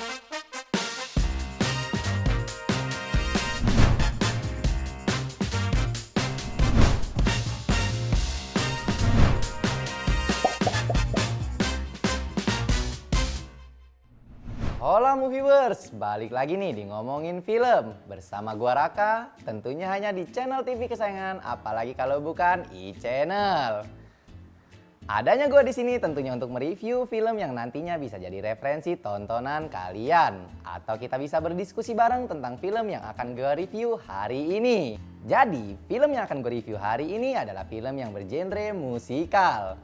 Hola Moviewers, balik lagi nih di Ngomongin Film bersama gua Raka, tentunya hanya di channel TV kesayangan, apalagi kalau bukan e-channel. Adanya gua di sini tentunya untuk mereview film yang nantinya bisa jadi referensi tontonan kalian, atau kita bisa berdiskusi bareng tentang film yang akan gua review hari ini. Jadi, film yang akan gua review hari ini adalah film yang bergenre musikal.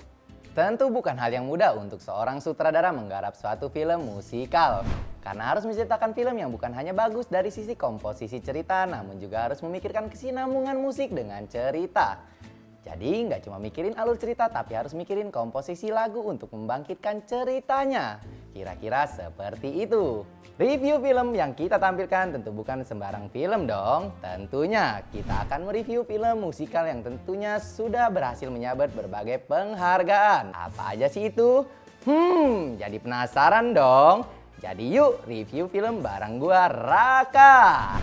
Tentu bukan hal yang mudah untuk seorang sutradara menggarap suatu film musikal. Karena harus menciptakan film yang bukan hanya bagus dari sisi komposisi cerita, namun juga harus memikirkan kesinambungan musik dengan cerita. Jadi nggak cuma mikirin alur cerita, tapi harus mikirin komposisi lagu untuk membangkitkan ceritanya. Kira-kira seperti itu. Review film yang kita tampilkan tentu bukan sembarang film dong. Tentunya kita akan mereview film musikal yang tentunya sudah berhasil menyabet berbagai penghargaan. Apa aja sih itu? Jadi penasaran dong. Jadi yuk review film bareng gua Raka.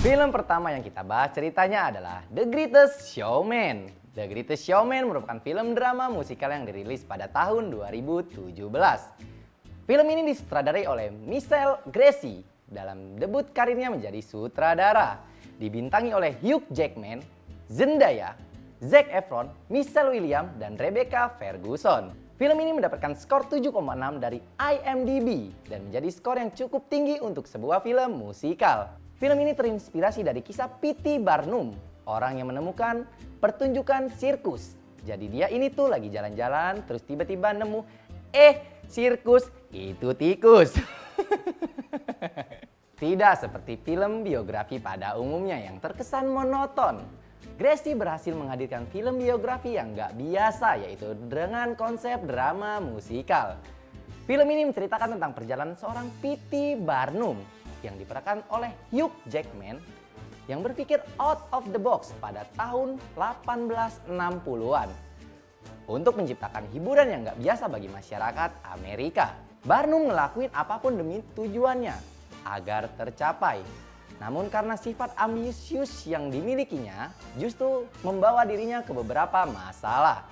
Film pertama yang kita bahas ceritanya adalah The Greatest Showman. The Greatest Showman merupakan film drama musikal yang dirilis pada tahun 2017. Film ini disutradarai oleh Michelle Gracie dalam debut karirnya menjadi sutradara. Dibintangi oleh Hugh Jackman, Zendaya, Zac Efron, Michelle Williams, dan Rebecca Ferguson. Film ini mendapatkan skor 7,6 dari IMDb dan menjadi skor yang cukup tinggi untuk sebuah film musikal. Film ini terinspirasi dari kisah P.T. Barnum, orang yang menemukan pertunjukan sirkus. Jadi dia ini tuh lagi jalan-jalan terus tiba-tiba nemu, sirkus itu tikus. Tidak seperti film biografi pada umumnya yang terkesan monoton. Gracie berhasil menghadirkan film biografi yang gak biasa, yaitu dengan konsep drama musikal. Film ini menceritakan tentang perjalanan seorang P.T. Barnum yang diperankan oleh Hugh Jackman yang berpikir out of the box pada tahun 1860-an untuk menciptakan hiburan yang gak biasa bagi masyarakat Amerika. Barnum ngelakuin apapun demi tujuannya agar tercapai. Namun karena sifat ambisius yang dimilikinya justru membawa dirinya ke beberapa masalah.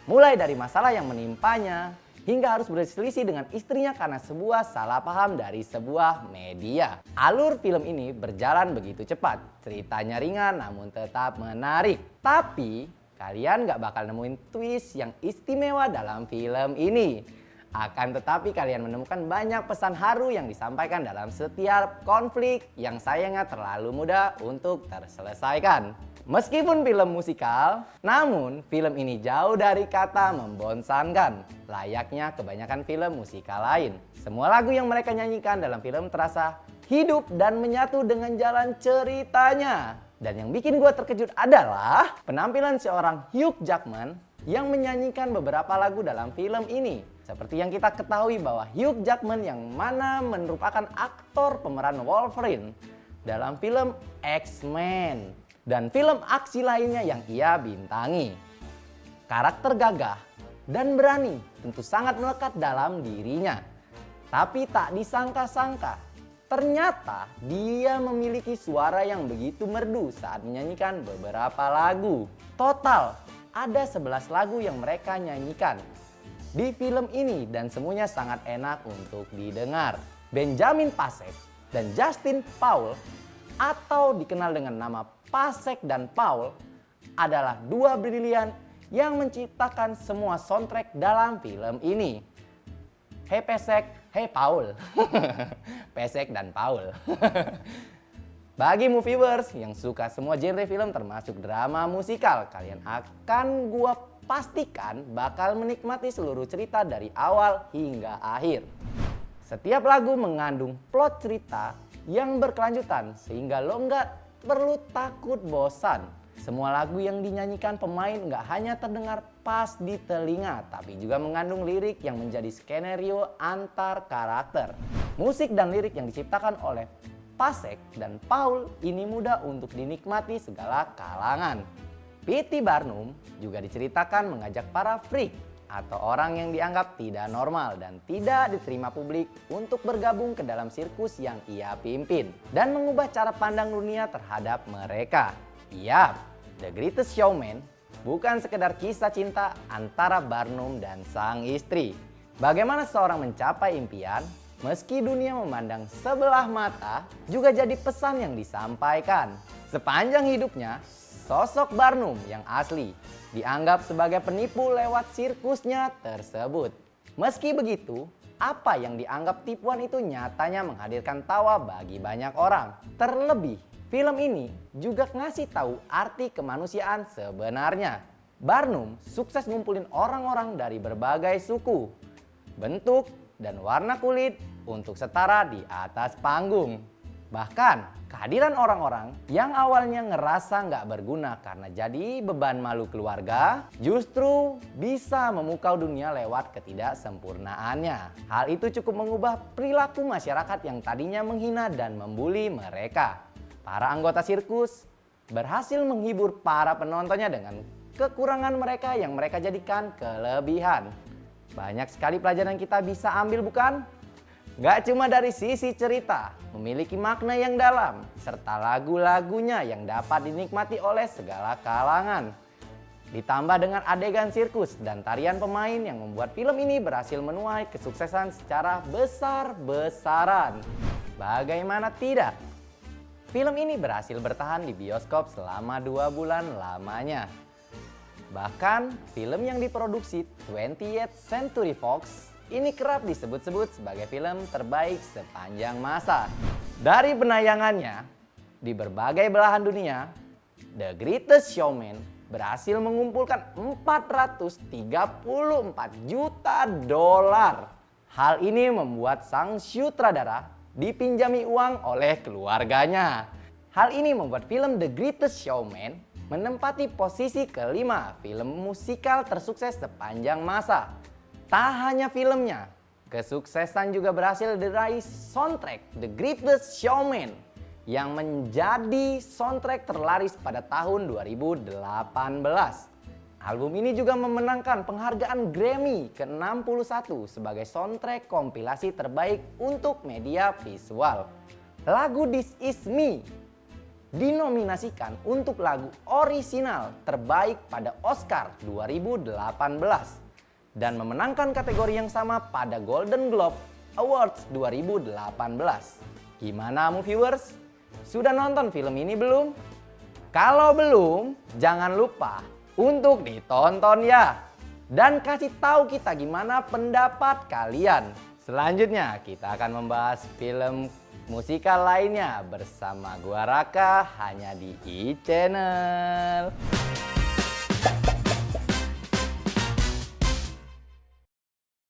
Mulai dari masalah yang menimpanya hingga harus berselisih dengan istrinya karena sebuah salah paham dari sebuah media. Alur film ini berjalan begitu cepat. Ceritanya ringan namun tetap menarik. Tapi kalian gak bakal nemuin twist yang istimewa dalam film ini. Akan tetapi kalian menemukan banyak pesan haru yang disampaikan dalam setiap konflik yang sayangnya terlalu mudah untuk terselesaikan. Meskipun film musikal, namun film ini jauh dari kata membosankan. Layaknya kebanyakan film musikal lain. Semua lagu yang mereka nyanyikan dalam film terasa hidup dan menyatu dengan jalan ceritanya. Dan yang bikin gue terkejut adalah penampilan seorang Hugh Jackman yang menyanyikan beberapa lagu dalam film ini. Seperti yang kita ketahui bahwa Hugh Jackman yang mana merupakan aktor pemeran Wolverine dalam film X-Men dan film aksi lainnya yang ia bintangi. Karakter gagah dan berani tentu sangat melekat dalam dirinya. Tapi tak disangka-sangka, ternyata dia memiliki suara yang begitu merdu saat menyanyikan beberapa lagu. Total ada 11 lagu yang mereka nyanyikan di film ini dan semuanya sangat enak untuk didengar. Benjamin Pasek dan Justin Paul atau dikenal dengan nama Pasek dan Paul adalah dua brilian yang menciptakan semua soundtrack dalam film ini. Hey Pasek, hey Paul. Pasek dan Paul. Bagi moviewers yang suka semua genre film termasuk drama musikal, kalian akan gua pastikan bakal menikmati seluruh cerita dari awal hingga akhir. Setiap lagu mengandung plot cerita yang berkelanjutan sehingga lo nggak perlu takut bosan. Semua lagu yang dinyanyikan pemain nggak hanya terdengar pas di telinga, tapi juga mengandung lirik yang menjadi skenario antar karakter. Musik dan lirik yang diciptakan oleh Pasek dan Paul ini mudah untuk dinikmati segala kalangan. P.T. Barnum juga diceritakan mengajak para freak atau orang yang dianggap tidak normal dan tidak diterima publik untuk bergabung ke dalam sirkus yang ia pimpin dan mengubah cara pandang dunia terhadap mereka. Yap, The Greatest Showman bukan sekedar kisah cinta antara Barnum dan sang istri. Bagaimana seorang mencapai impian meski dunia memandang sebelah mata juga jadi pesan yang disampaikan. Sepanjang hidupnya, sosok Barnum yang asli dianggap sebagai penipu lewat sirkusnya tersebut. Meski begitu, apa yang dianggap tipuan itu nyatanya menghadirkan tawa bagi banyak orang. Terlebih, film ini juga ngasih tahu arti kemanusiaan sebenarnya. Barnum sukses ngumpulin orang-orang dari berbagai suku, bentuk, dan warna kulit untuk setara di atas panggung. Bahkan kehadiran orang-orang yang awalnya ngerasa nggak berguna karena jadi beban malu keluarga justru bisa memukau dunia lewat ketidaksempurnaannya. Hal itu cukup mengubah perilaku masyarakat yang tadinya menghina dan membuli mereka. Para anggota sirkus berhasil menghibur para penontonnya dengan kekurangan mereka yang mereka jadikan kelebihan. Banyak sekali pelajaran yang kita bisa ambil, bukan? Gak cuma dari sisi cerita, memiliki makna yang dalam, serta lagu-lagunya yang dapat dinikmati oleh segala kalangan. Ditambah dengan adegan sirkus dan tarian pemain yang membuat film ini berhasil menuai kesuksesan secara besar-besaran. Bagaimana tidak? Film ini berhasil bertahan di bioskop selama 2 bulan lamanya. Bahkan, film yang diproduksi 20th Century Fox ini kerap disebut-sebut sebagai film terbaik sepanjang masa. Dari penayangannya di berbagai belahan dunia, The Greatest Showman berhasil mengumpulkan 434 juta dolar. Hal ini membuat sang sutradara dipinjami uang oleh keluarganya. Hal ini membuat film The Greatest Showman menempati posisi kelima film musikal tersukses sepanjang masa. Tak hanya filmnya, kesuksesan juga berhasil diraih soundtrack The Greatest Showman yang menjadi soundtrack terlaris pada tahun 2018. Album ini juga memenangkan penghargaan Grammy ke-61 sebagai soundtrack kompilasi terbaik untuk media visual. Lagu This Is Me dinominasikan untuk lagu orisinal terbaik pada Oscar 2018 dan memenangkan kategori yang sama pada Golden Globe Awards 2018. Gimana viewers? Sudah nonton film ini belum? Kalau belum, jangan lupa untuk ditonton ya. Dan kasih tahu kita gimana pendapat kalian. Selanjutnya kita akan membahas film musikal lainnya bersama gua Raka hanya di e-channel.